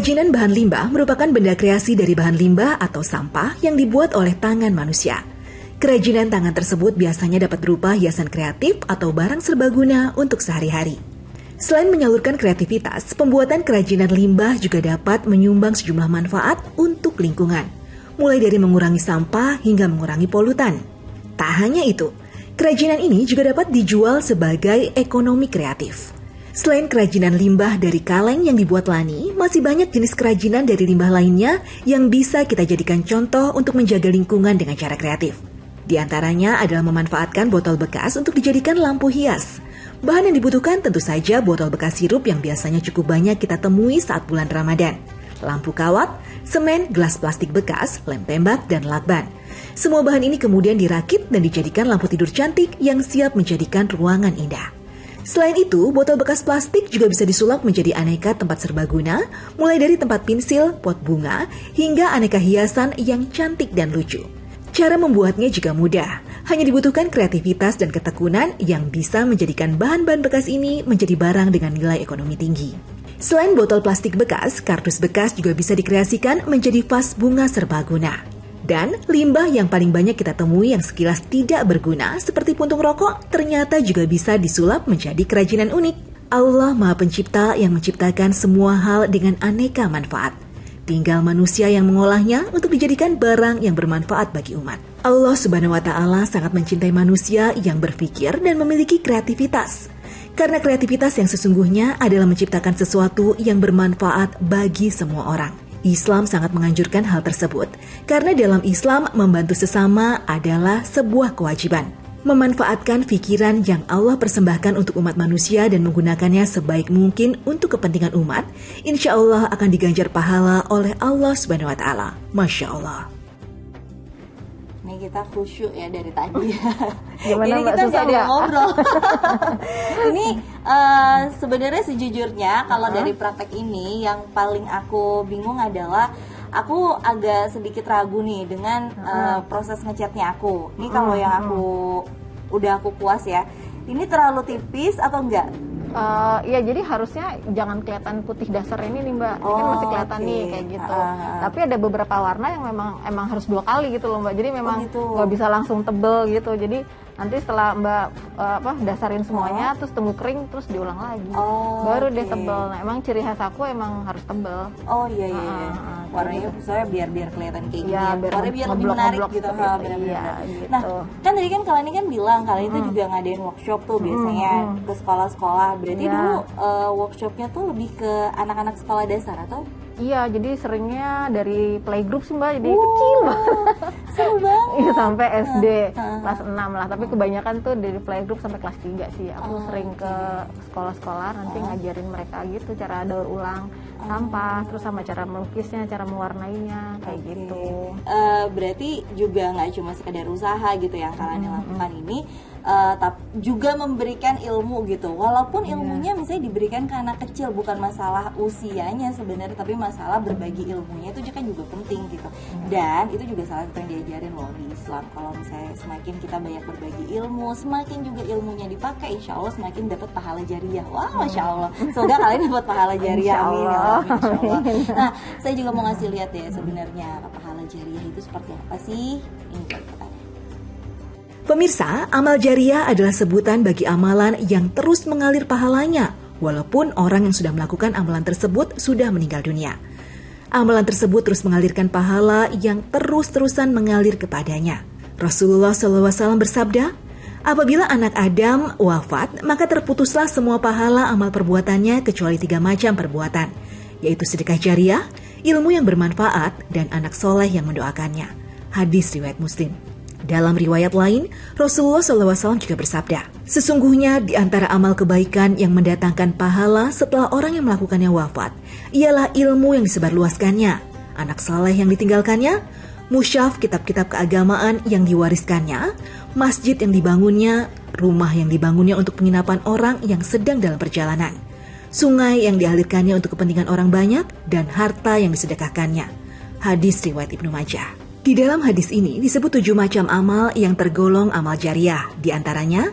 Kerajinan bahan limbah merupakan benda kreasi dari bahan limbah atau sampah yang dibuat oleh tangan manusia. Kerajinan tangan tersebut biasanya dapat berupa hiasan kreatif atau barang serbaguna untuk sehari-hari. Selain menyalurkan kreativitas, pembuatan kerajinan limbah juga dapat menyumbang sejumlah manfaat untuk lingkungan, mulai dari mengurangi sampah hingga mengurangi polutan. Tak hanya itu, kerajinan ini juga dapat dijual sebagai ekonomi kreatif. Selain kerajinan limbah dari kaleng yang dibuat Lani, masih banyak jenis kerajinan dari limbah lainnya yang bisa kita jadikan contoh untuk menjaga lingkungan dengan cara kreatif. Di antaranya adalah memanfaatkan botol bekas untuk dijadikan lampu hias. Bahan yang dibutuhkan tentu saja botol bekas sirup yang biasanya cukup banyak kita temui saat bulan Ramadan, lampu kawat, semen, gelas plastik bekas, lem tembak, dan lakban. Semua bahan ini kemudian dirakit dan dijadikan lampu tidur cantik yang siap menjadikan ruangan indah. Selain itu, botol bekas plastik juga bisa disulap menjadi aneka tempat serbaguna, mulai dari tempat pensil, pot bunga, hingga aneka hiasan yang cantik dan lucu. Cara membuatnya juga mudah, hanya dibutuhkan kreativitas dan ketekunan yang bisa menjadikan bahan-bahan bekas ini menjadi barang dengan nilai ekonomi tinggi. Selain botol plastik bekas, kardus bekas juga bisa dikreasikan menjadi vas bunga serbaguna. Dan limbah yang paling banyak kita temui yang sekilas tidak berguna seperti puntung rokok ternyata juga bisa disulap menjadi kerajinan unik. Allah Maha Pencipta yang menciptakan semua hal dengan aneka manfaat. Tinggal manusia yang mengolahnya untuk dijadikan barang yang bermanfaat bagi umat. Allah Subhanahu wa Ta'ala sangat mencintai manusia yang berpikir dan memiliki kreativitas. Karena kreativitas yang sesungguhnya adalah menciptakan sesuatu yang bermanfaat bagi semua orang. Islam sangat menganjurkan hal tersebut, karena dalam Islam membantu sesama adalah sebuah kewajiban. Memanfaatkan pikiran yang Allah persembahkan untuk umat manusia dan menggunakannya sebaik mungkin untuk kepentingan umat, insya Allah akan diganjar pahala oleh Allah Subhanahu wa Ta'ala. Masya Allah. Nih kita khusyuk ya dari tadi. Gimana ini Mbak, kita susah jadi nggak? ngobrol. Ini sebenarnya sejujurnya kalau dari praktek ini yang paling aku bingung adalah aku agak sedikit ragu nih dengan proses ngecatnya aku. Ini kalau yang udah aku puas ya. Ini terlalu tipis atau enggak? Ya jadi harusnya jangan kelihatan putih dasar ini nih Mbak, ini kan masih kelihatan nih kayak gitu. Tapi ada beberapa warna yang emang harus 2 kali gitu loh Mbak. Jadi memang nggak bisa langsung tebel gitu. Jadi nanti setelah Mbak dasarin semuanya, terus tunggu kering, terus diulang lagi. Baru dia tebel. Nah emang ciri khas aku emang harus tebel. Oh iya. Warnanya misalnya biar kelihatan kayak gini ya, warnanya biar lebih menarik gitu. Gitu. Nah kan tadi kan kalian ini kan bilang kalian itu juga ngadain workshop tuh biasanya ke sekolah-sekolah. Berarti dulu workshopnya tuh lebih ke anak-anak sekolah dasar atau? Iya, jadi seringnya dari playgroup sih Mbak, jadi kecil banget. Seru banget. Iya, sampai SD kelas 6 lah, tapi kebanyakan tuh dari playgroup sampai kelas 3 sih. Aku sering ke sekolah-sekolah nanti ngajarin mereka gitu cara daur ulang sampah, terus sama cara melukisnya, cara mewarnainya, kayak gitu. Berarti juga nggak cuma sekedar usaha gitu yang kalian lakukan ini, tapi juga memberikan ilmu gitu. Walaupun ilmunya misalnya diberikan ke anak kecil, bukan masalah usianya sebenarnya, tapi masalah berbagi ilmunya itu kan juga penting gitu. Dan itu juga salah satu yang diajarin loh di Islam. Kalau misalnya semakin kita banyak berbagi ilmu, semakin juga ilmunya dipakai, insya Allah semakin dapat pahala jariah. Wah, masya Allah. Semoga kalian dapat pahala jariah. Amin. Ya Allah, insya Allah. Nah, saya juga mau ngasih lihat ya sebenarnya pahala jariah itu seperti apa sih? Ini contohnya. Pemirsa, amal jariah adalah sebutan bagi amalan yang terus mengalir pahalanya, walaupun orang yang sudah melakukan amalan tersebut sudah meninggal dunia. Amalan tersebut terus mengalirkan pahala yang terus-terusan mengalir kepadanya. Rasulullah SAW bersabda, apabila anak Adam wafat, maka terputuslah semua pahala amal perbuatannya kecuali 3 macam perbuatan, yaitu sedekah jariah, ilmu yang bermanfaat, dan anak soleh yang mendoakannya. Hadis riwayat Muslim. Dalam riwayat lain, Rasulullah SAW juga bersabda, sesungguhnya di antara amal kebaikan yang mendatangkan pahala setelah orang yang melakukannya wafat, ialah ilmu yang disebarluaskannya, anak saleh yang ditinggalkannya, musyaf kitab-kitab keagamaan yang diwariskannya, masjid yang dibangunnya, rumah yang dibangunnya untuk penginapan orang yang sedang dalam perjalanan, sungai yang dialirkannya untuk kepentingan orang banyak, dan harta yang disedekahkannya. Hadis riwayat Ibnu Majah. Di dalam hadis ini disebut 7 macam amal yang tergolong amal jariah. Di antaranya,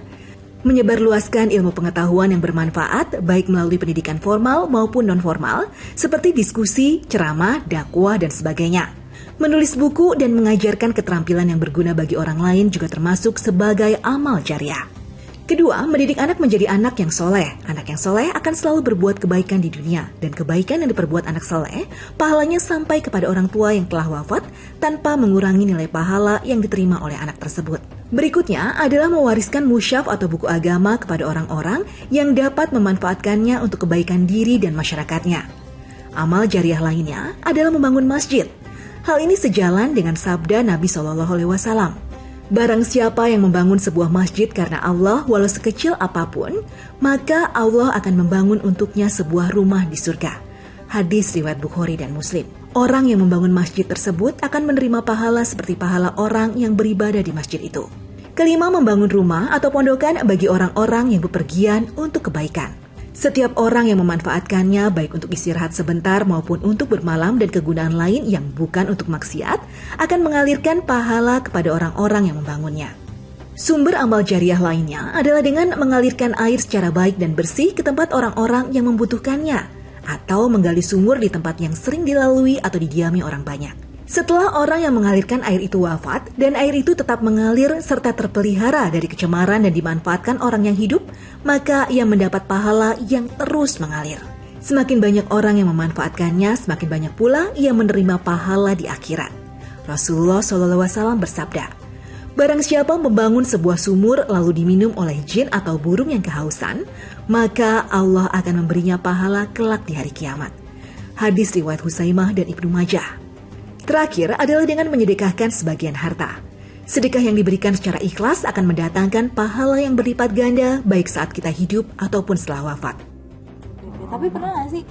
menyebarluaskan ilmu pengetahuan yang bermanfaat baik melalui pendidikan formal maupun non-formal seperti diskusi, ceramah, dakwah, dan sebagainya. Menulis buku dan mengajarkan keterampilan yang berguna bagi orang lain juga termasuk sebagai amal jariah. Kedua, mendidik anak menjadi anak yang soleh. Anak yang soleh akan selalu berbuat kebaikan di dunia, dan kebaikan yang diperbuat anak soleh, pahalanya sampai kepada orang tua yang telah wafat tanpa mengurangi nilai pahala yang diterima oleh anak tersebut. Berikutnya adalah mewariskan musyaf atau buku agama kepada orang-orang yang dapat memanfaatkannya untuk kebaikan diri dan masyarakatnya. Amal jariah lainnya adalah membangun masjid. Hal ini sejalan dengan sabda Nabi SAW. Barang siapa yang membangun sebuah masjid karena Allah walau sekecil apapun, maka Allah akan membangun untuknya sebuah rumah di surga. Hadis riwayat Bukhari dan Muslim. Orang yang membangun masjid tersebut akan menerima pahala seperti pahala orang yang beribadah di masjid itu. Kelima, membangun rumah atau pondokan bagi orang-orang yang bepergian untuk kebaikan. Setiap orang yang memanfaatkannya baik untuk istirahat sebentar maupun untuk bermalam dan kegunaan lain yang bukan untuk maksiat akan mengalirkan pahala kepada orang-orang yang membangunnya. Sumber amal jariah lainnya adalah dengan mengalirkan air secara baik dan bersih ke tempat orang-orang yang membutuhkannya atau menggali sumur di tempat yang sering dilalui atau didiami orang banyak. Setelah orang yang mengalirkan air itu wafat dan air itu tetap mengalir serta terpelihara dari kecemaran dan dimanfaatkan orang yang hidup, maka ia mendapat pahala yang terus mengalir. Semakin banyak orang yang memanfaatkannya, semakin banyak pula ia menerima pahala di akhirat. Rasulullah SAW bersabda, barang siapa membangun sebuah sumur lalu diminum oleh jin atau burung yang kehausan, maka Allah akan memberinya pahala kelak di hari kiamat. Hadis riwayat Husaimah dan Ibnu Majah. Terakhir adalah dengan menyedekahkan sebagian harta. Sedekah yang diberikan secara ikhlas akan mendatangkan pahala yang berlipat ganda baik saat kita hidup ataupun setelah wafat. Tapi pernah nggak sih,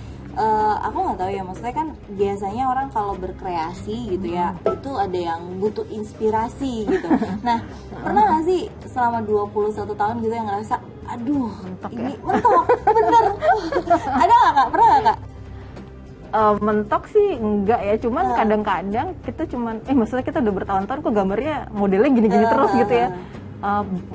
aku nggak tahu ya, maksudnya kan biasanya orang kalau berkreasi gitu ya, itu ada yang butuh inspirasi gitu. Nah, pernah nggak sih selama 21 tahun gitu yang ngerasa, aduh mentok ini ya? mentok, bener. Ada nggak Kak? Pernah nggak Kak? Mentok sih enggak ya, cuman kadang-kadang kita maksudnya kita udah bertahun-tahun kok gambarnya modelnya gini-gini terus gitu ya.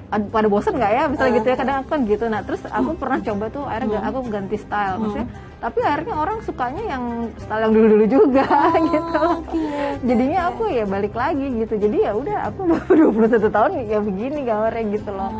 Pada bosan nggak ya misalnya gitu ya, kadang aku kan gitu. Nah terus aku pernah coba tuh akhirnya aku ganti style maksudnya, tapi akhirnya orang sukanya yang style yang dulu-dulu juga gitu. Jadinya aku ya balik lagi gitu, jadi ya udah aku 21 tahun ya begini gambarnya gitu loh.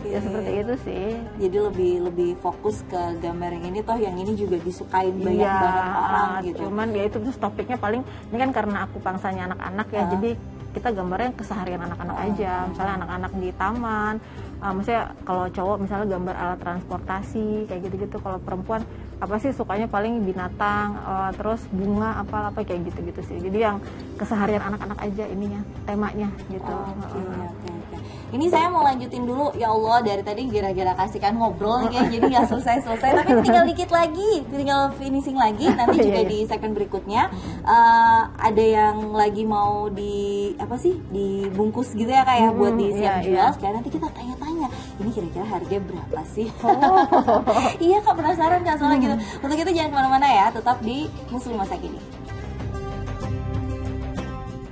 Ya seperti itu sih. Jadi lebih fokus ke gambar yang ini, toh yang ini juga disukain banyak banget orang gitu. Cuman ya itu terus topiknya paling ini kan karena aku pangsanya anak-anak ya, jadi kita gambarnya keseharian anak-anak aja. Misalnya anak-anak di taman, maksudnya kalau cowok misalnya gambar alat transportasi kayak gitu-gitu. Kalau perempuan apa sih sukanya paling binatang, terus bunga apa kayak gitu-gitu sih. Jadi yang keseharian anak-anak aja ininya, temanya gitu. Oke. Ini saya mau lanjutin dulu, ya Allah, dari tadi gara-gara kasihkan ngobrol nih kayak jadi nggak selesai-selesai, tapi tinggal dikit lagi, tinggal finishing lagi, nanti juga di segmen berikutnya ada yang lagi mau dibungkus gitu ya kayak buat disiap jual, sekarang nanti kita tanya-tanya, ini kira-kira harga berapa sih? Iya Kak, penasaran Kak soalnya gitu. Untuk itu jangan kemana-mana ya, tetap di Muslim Masa Kini.